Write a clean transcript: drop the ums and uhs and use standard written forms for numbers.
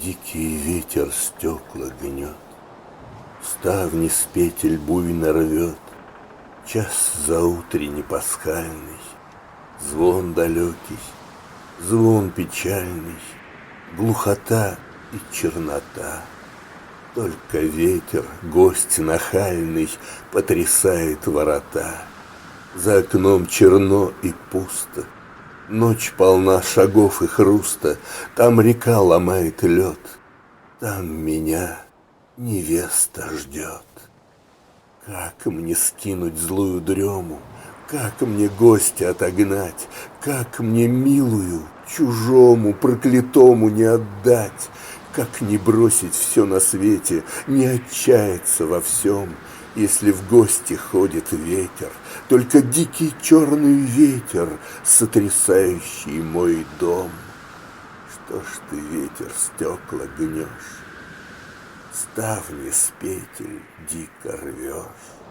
Дикий ветер стекла гнет, ставни с петель буйно рвет. Час заутренний пасхальный, звон далекий, звон печальный, глухота и чернота. Только ветер, гость нахальный, потрясает ворота. За окном черно и пусто, ночь полна шагов и хруста. Там река ломает лед, там меня невеста ждет. Как мне скинуть злую дрему, как мне гостя отогнать, как мне милую чужому проклятому не отдать, как не бросить все на свете, не отчаяться во всем, если в гости ходит ветер, только дикий черный ветер, сотрясающий мой дом. Что ж ты, ветер, стекла гнешь, ставни с петель дико рвешь?